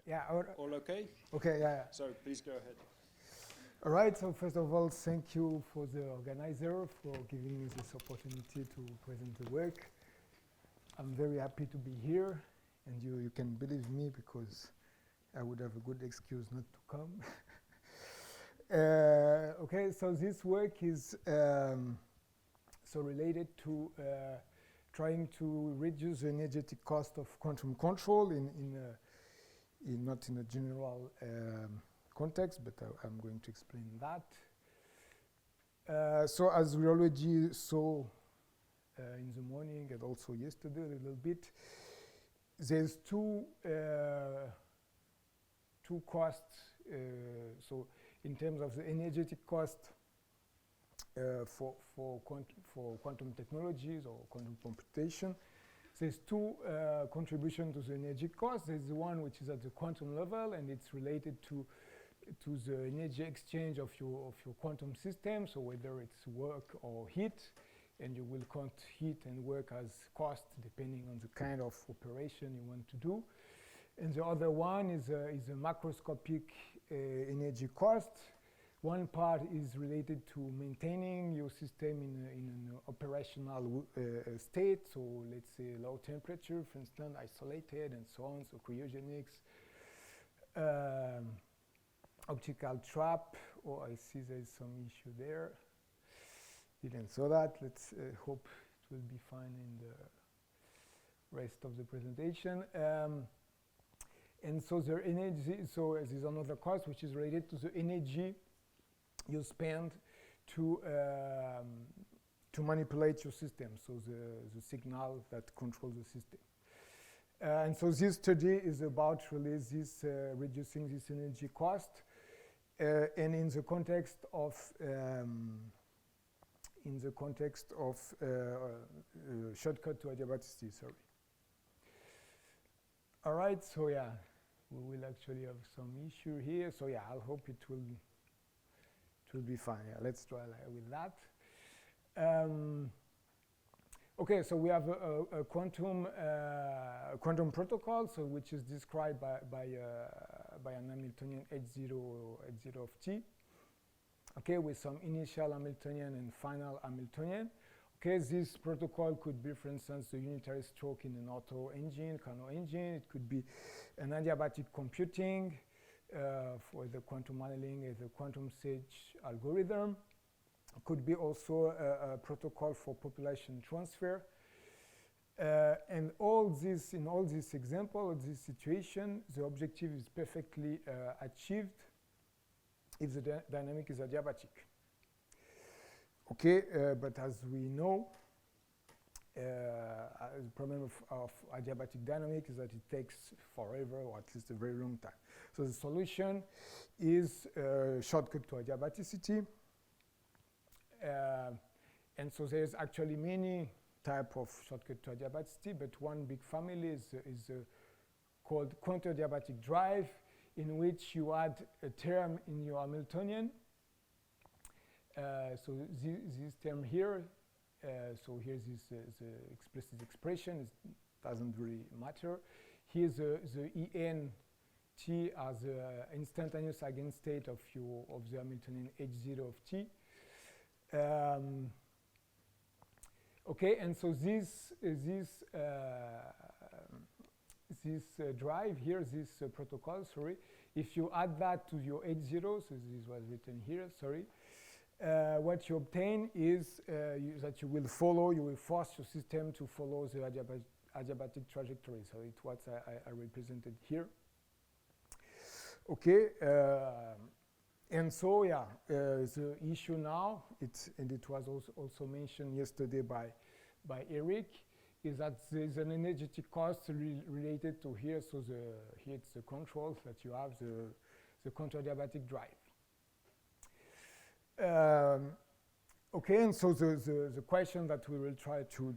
Yeah. All okay? Okay, yeah. So please go ahead. All right, so first of all, thank you for the organizer for giving me this opportunity to present the work. I'm very happy to be here, and you can believe me because I would have a good excuse not to come. Okay, so this work is so related to trying to reduce the energetic cost of quantum control not in a general context, but I'm going to explain that. So as we already saw in the morning and also yesterday a little bit, there's two costs. So in terms of the energetic cost for quantum technologies or quantum computation, there's two contributions to the energy cost. There's the one which is at the quantum level, and it's related to the energy exchange of your quantum system, so whether it's work or heat, and you will count heat and work as cost depending on the kind of operation you want to do. And the other one is a macroscopic energy cost. One part is related to maintaining your system in an operational state, so let's say low temperature, for instance, isolated and so on, so cryogenics, optical trap. Oh, I see there's some issue there. Didn't saw that. Let's hope it will be fine in the rest of the presentation. And so the energy, so there's another cost which is related to the energy you spend to manipulate your system, so the signal that controls the system. And so this study is about really this reducing this energy cost, and in the context of shortcut to adiabaticity. Sorry. All right. So yeah, we will actually have some issue here. So yeah, I hope it will be fine. Yeah, let's try with that. Okay, so we have a quantum protocol, so which is described by an Hamiltonian H0 of t. Okay, with some initial Hamiltonian and final Hamiltonian. Okay, this protocol could be, for instance, the unitary stroke in an auto engine, Carnot engine. It could be an adiabatic computing for the quantum annealing and the quantum stage algorithm. It could be also a protocol for population transfer. And all this, in all this example of this situation, the objective is perfectly achieved if the dynamic is adiabatic. Okay, but as we know, the problem of adiabatic dynamic is that it takes forever, or at least a very long time. So the solution is shortcut to adiabaticity. And so there's actually many types of shortcut to adiabaticity, but one big family is called counter-adiabatic drive, in which you add a term in your Hamiltonian. So this term here, so here's this the explicit expression. It doesn't really matter. Here's the En t as the instantaneous eigenstate of the Hamiltonian H0 of t. Okay, and so this drive here, this protocol, sorry, if you add that to your H0, so this was written here, sorry, what you obtain is that you will force your system to follow the adiabatic trajectory. So it's what I represented here. Okay, and so yeah, the issue now, and it was also mentioned yesterday by Eric, is that there's an energetic cost related to here. So here it's the controls that you have, the counter-adiabatic drive. Okay, and so the question that we will try to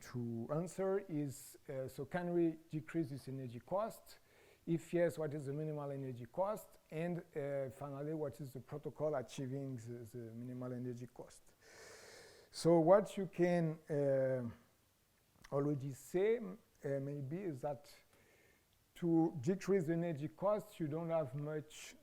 answer is, so can we decrease this energy cost? If yes, what is the minimal energy cost? And finally, what is the protocol achieving the minimal energy cost? So what you can already say maybe is that to decrease the energy cost, you don't have much,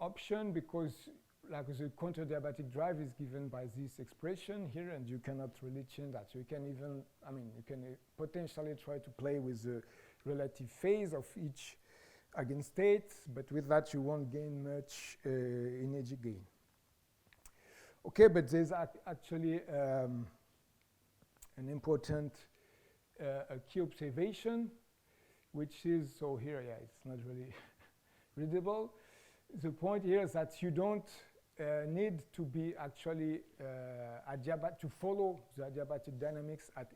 option, because like the counter-diabatic drive is given by this expression here, and you cannot really change that. So you can even, you can potentially try to play with the relative phase of each eigenstate, but with that you won't gain much energy gain. Okay, but there's actually an important key observation, which is, so here, it's not really readable. The point here is that you don't need to be actually to follow the adiabatic dynamics at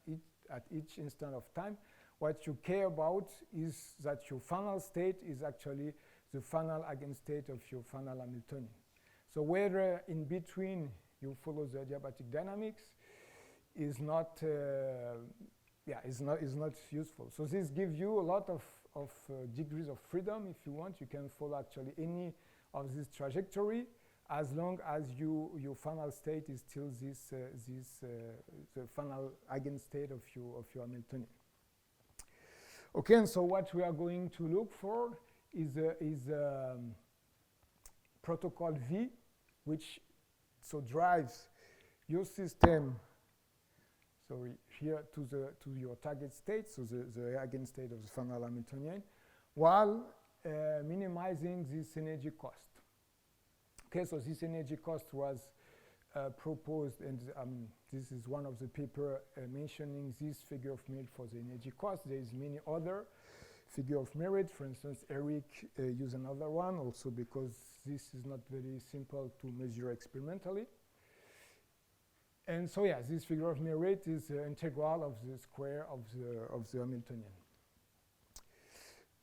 each instant of time. What you care about is that your final state is actually the final eigenstate of your final Hamiltonian. So whether in between you follow the adiabatic dynamics is not useful. So this gives you a lot of degrees of freedom. If you want, you can follow actually any of this trajectory, as long as your final state is still the final eigenstate of your Hamiltonian. Okay, and so what we are going to look for is protocol V, which drives your system here to your target state, so the eigenstate of the final Hamiltonian, while minimizing this energy cost. Okay, so this energy cost was proposed, and this is one of the paper mentioning this figure of merit for the energy cost. There is many other figure of merit. For instance, Eric used another one, also because this is not very simple to measure experimentally. And so this figure of merit is the integral of the square of the Hamiltonian.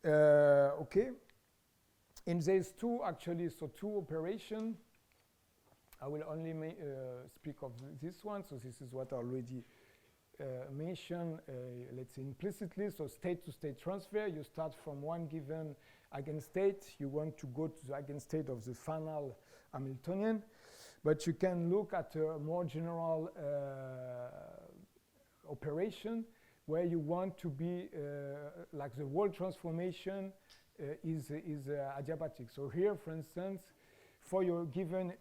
Okay, and there's two operations. I will only speak of this one. So this is what I already mentioned, let's say implicitly. So state-to-state transfer, you start from one given eigenstate. You want to go to the eigenstate of the final Hamiltonian. But you can look at a more general operation where you want to be like the whole transformation is adiabatic. So here, for instance, for your given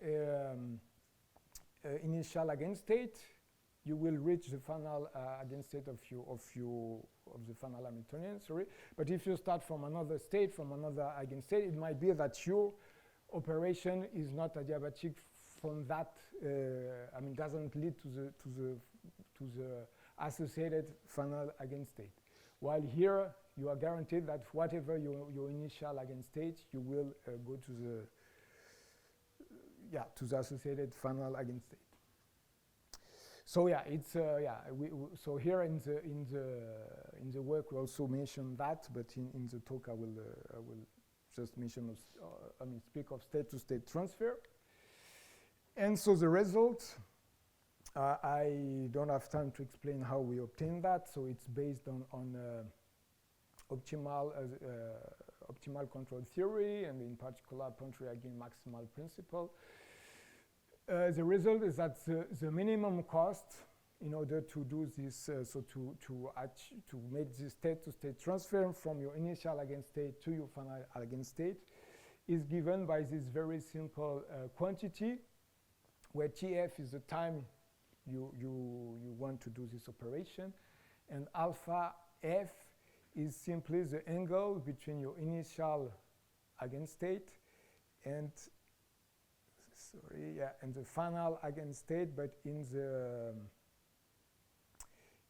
initial eigenstate, you will reach the final eigenstate of the final Hamiltonian. But if you start from another state, from another eigenstate, it might be that your operation is not adiabatic from that. Doesn't lead to the associated final eigenstate. While here, you are guaranteed that whatever your initial eigenstate, you will go to the associated final eigenstate. So it's so here in the work we also mentioned that, but in the talk I will just mention speak of state-to-state transfer. And so the result, I don't have time to explain how we obtain that. So it's based on optimal control theory, and in particular Pontryagin maximal principle. The result is that the minimum cost in order to do this, to make this state-to-state transfer from your initial eigenstate to your final eigenstate, is given by this very simple quantity, where Tf is the time you want to do this operation, and alpha f is simply the angle between your initial eigenstate and the final eigenstate, but in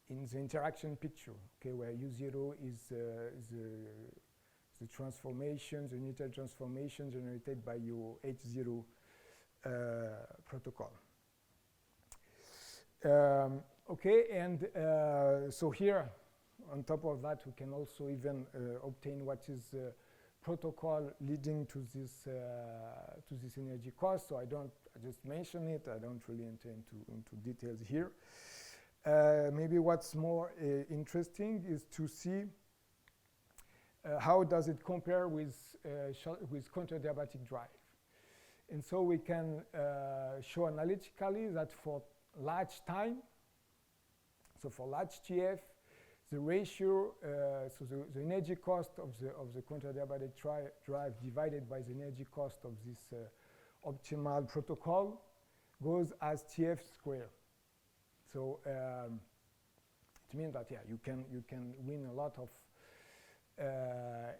the interaction picture, okay, where U0 is the transformation, the unitary transformation generated by your H0 protocol. Okay, and so here, on top of that, we can also even obtain what is the protocol leading to this energy cost. So I just mention it. I don't really enter into details here. Maybe what's more interesting is to see how does it compare with counter-diabatic drive. And so we can show analytically that for large time, So for large TF, the ratio, so the energy cost of the counter-diabatic drive divided by the energy cost of this optimal protocol goes as TF squared. So it means that you can win a lot of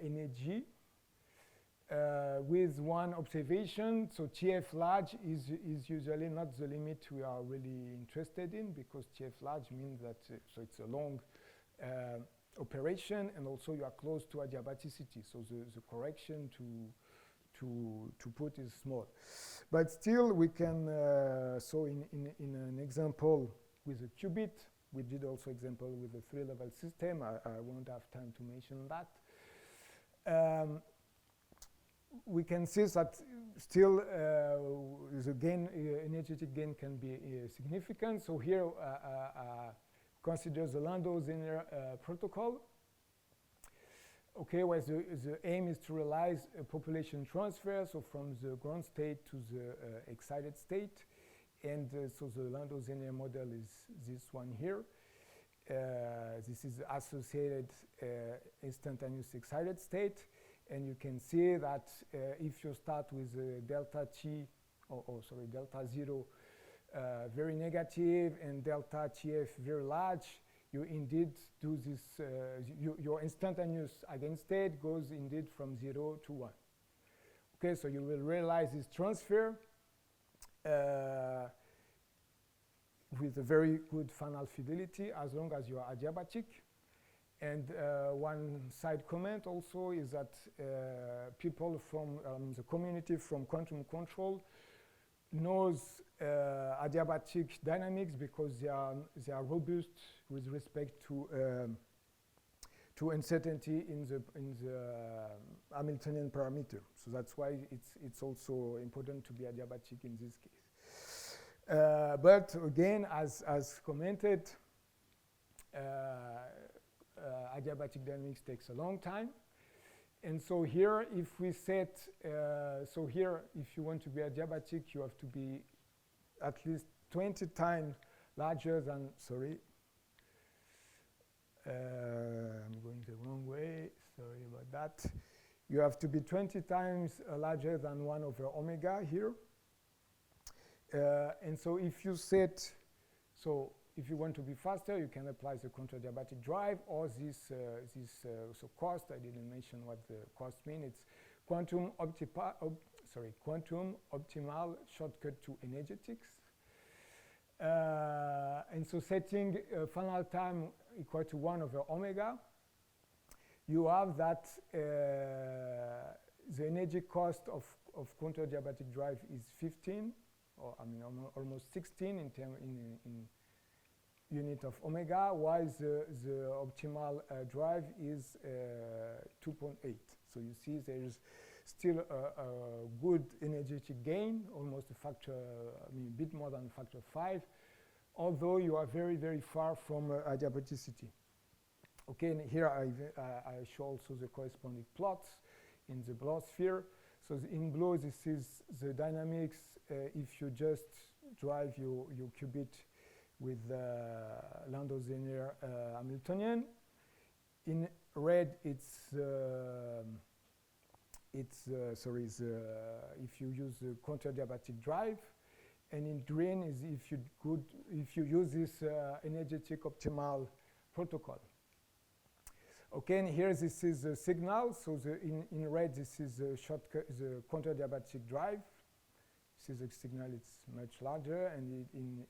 energy with one observation. So TF large is usually not the limit we are really interested in, because TF large means that so it's a long operation, and also you are close to adiabaticity. So the correction to put is small. But still we can, so in an example with a qubit, we did also example with a 3-level system. I won't have time to mention that. We can see that still the gain, energetic gain can be significant. So here consider the Landau-Zener protocol. Okay, where the aim is to realize a population transfer, so from the ground state to the excited state. And so the Landau-Zener model is this one here. This is the associated instantaneous excited state. And you can see that if you start with delta t, delta 0 very negative and delta TF very large, you indeed do this, your instantaneous eigenstate goes indeed from 0 to 1. Okay, so you will realize this transfer with a very good final fidelity as long as you are adiabatic. And one side comment also is that people from the community from quantum control knows adiabatic dynamics because they are robust with respect to uncertainty in the Hamiltonian parameter. So that's why it's also important to be adiabatic in this case. But again, as commented, adiabatic dynamics takes a long time. And so here, if we set, so here, if you want to be adiabatic, you have to be at least 20 times larger than, sorry, I'm going the wrong way, sorry about that. You have to be 20 times larger than 1 over omega here. And so if you set, so if you want to be faster, you can apply the counter-diabatic drive or this so cost. I didn't mention what the cost means. It's quantum optimal shortcut to energetics. And so setting final time equal to 1 over omega, you have that the energy cost of counter-diabatic drive is 15, or I mean almost 16 in unit of omega, while the optimal drive is 2.8. So you see there is still a good energetic gain, almost a factor, I mean a bit more than a factor 5, although you are very, very far from adiabaticity. Okay, and here I show also the corresponding plots in the Bloch sphere. So in Bloch, this is the dynamics if you just drive your qubit with Landau-Zener Hamiltonian. In red, it's if you use the counter-diabatic drive, and in green is if you use this energetic optimal protocol. Okay, and here this is the signal. So in red, this is the shortcut, the counter-diabatic drive. This is the signal; it's much larger, and in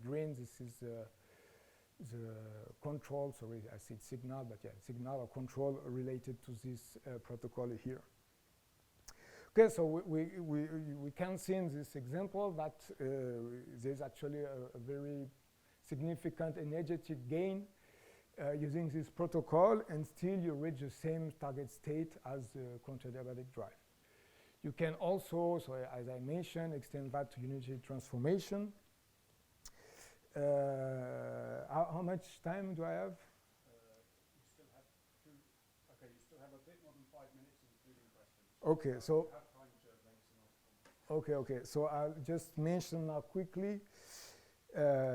green, this is the control. Sorry, I said signal, but yeah, signal or control related to this protocol here. Okay, so we can see in this example that there's actually a very significant energetic gain using this protocol, and still you reach the same target state as the counter-diabatic drive. You can also, so as I mentioned, extend that to unity transformation. How much time do I have? You still have you still have a bit more than 5 minutes, including questions. Okay, so you have time to make some other comments. okay. So I'll just mention now quickly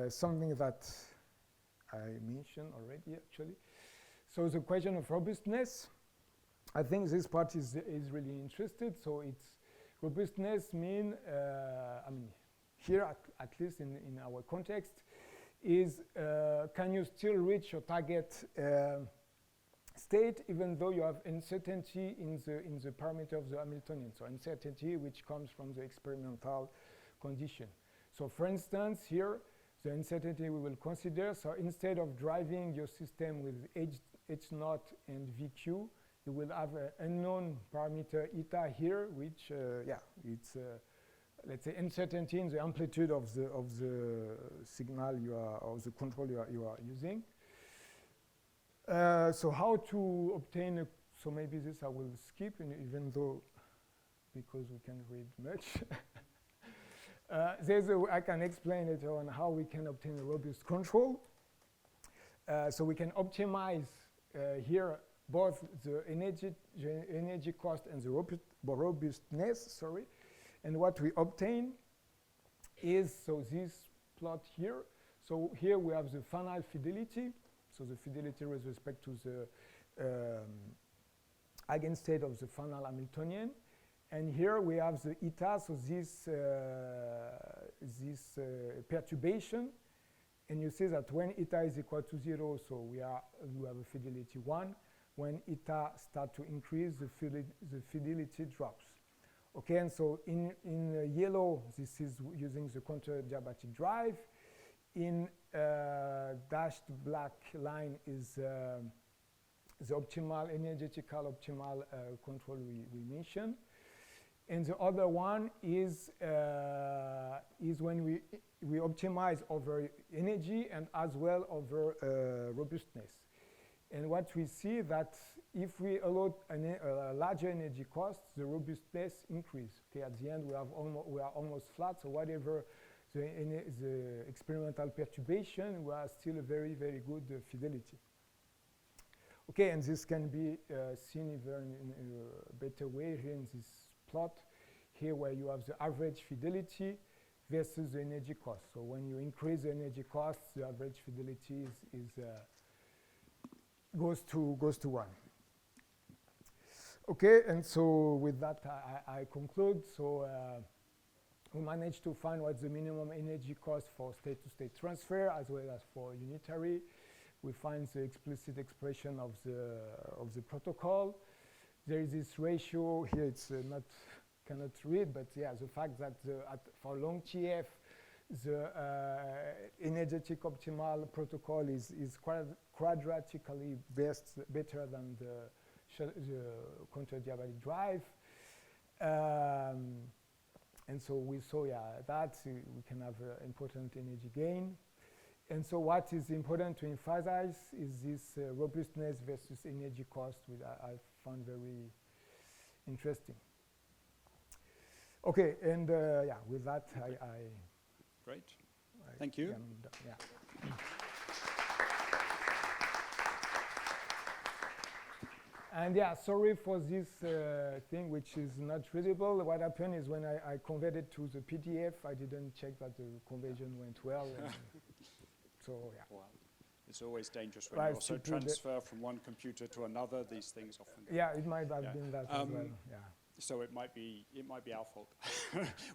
something that I mentioned already actually. So the question of robustness, I think this part is really interested. So it's robustness mean, I mean, here at least in our context, is can you still reach your target state even though you have uncertainty in the parameter of the Hamiltonian. So uncertainty which comes from the experimental condition. So for instance here, the uncertainty we will consider, so instead of driving your system with H0 and VQ, you will have an unknown parameter eta here, which it's let's say uncertainty in the amplitude of the signal you are, or the control you are using. So how to obtain so maybe this I will skip, even though because we can read much. I can explain later on how we can obtain a robust control. So we can optimize here both the energy cost and the robustness, sorry. And what we obtain is, so this plot here. So here we have the final fidelity. So the fidelity with respect to the eigenstate of the final Hamiltonian. And here we have the eta, so this perturbation. And you see that when eta is equal to 0, so we have a fidelity 1. When eta starts to increase, the fidelity drops. Okay, and so in yellow, this is using the counter-diabatic drive. In dashed black line is the optimal, energetical optimal control we mentioned. And the other one is when we optimize over energy and as well over robustness. And what we see that if we allow a larger energy cost, the robustness increase. Okay, at the end we are almost flat. So whatever the experimental perturbation, we are still a very, very good fidelity. Okay, and this can be seen even in a better way here in this plot, here where you have the average fidelity versus the energy cost. So when you increase the energy cost, the average fidelity goes to 1. Okay, and so with that I conclude. So we managed to find what's the minimum energy cost for state-to-state transfer as well as for unitary. We find the explicit expression of the protocol. There is this ratio here. It's cannot read, but yeah, the fact that for long TF, the energetic optimal protocol is quadratically better than the counter-diabatic drive. And so we saw, that we can have important energy gain. And so what is important to emphasize is this robustness versus energy cost, which I found very interesting. Okay, and with that, Great. Thank you. And sorry for this thing which is not readable. What happened is when I converted to the PDF, I didn't check that the conversion went well. So Well, it's always dangerous when you also transfer from one computer to another. These things often go. Yeah, it might have been that as well. Yeah. So it might be our fault.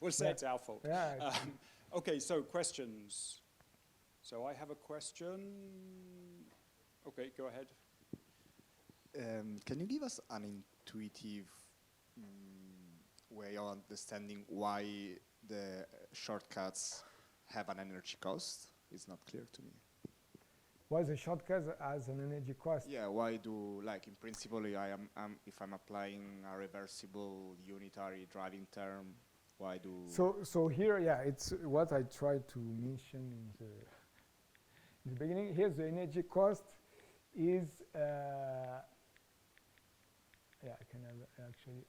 We'll say it's our fault. Yeah. Okay, so questions. So I have a question. Okay, go ahead. Can you give us an intuitive way of understanding why the shortcuts have an energy cost? It's not clear to me. Why the shortcut has an energy cost? Yeah, why do, like in principle, if I'm applying a reversible unitary driving term, why do... So here, it's what I tried to mention in the beginning. Here the energy cost is, I can have actually,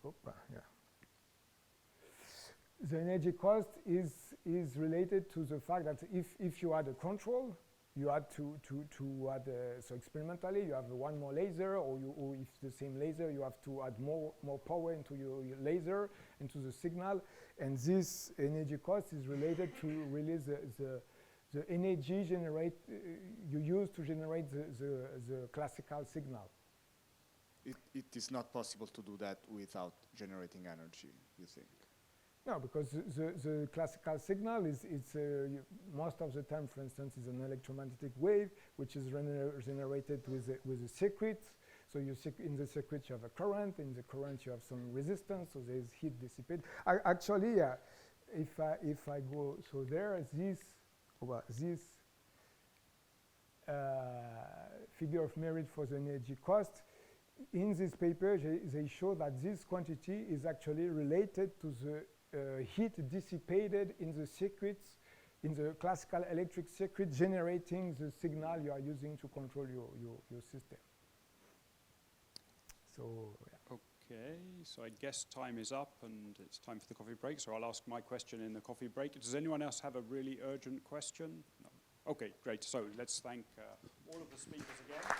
The energy cost is related to the fact that if you had a control, you had to add, so experimentally you have one more laser, or if the same laser, you have to add more power into your laser, into the signal, and this energy cost is related to release the energy you use to generate the classical signal. It is not possible to do that without generating energy, you think? No, because the classical signal is most of the time, for instance, is an electromagnetic wave, which is generated with a circuit. So in the circuit you have a current. In the current you have some resistance. So there is heat dissipated. Actually, if I go this figure of merit for the energy cost. In this paper, they show that this quantity is actually related to the heat dissipated in the circuits, in the classical electric circuit, generating the signal you are using to control your system. So, yeah. Okay, so I guess time is up and it's time for the coffee break. So I'll ask my question in the coffee break. Does anyone else have a really urgent question? No. Okay, great. So let's thank all of the speakers again.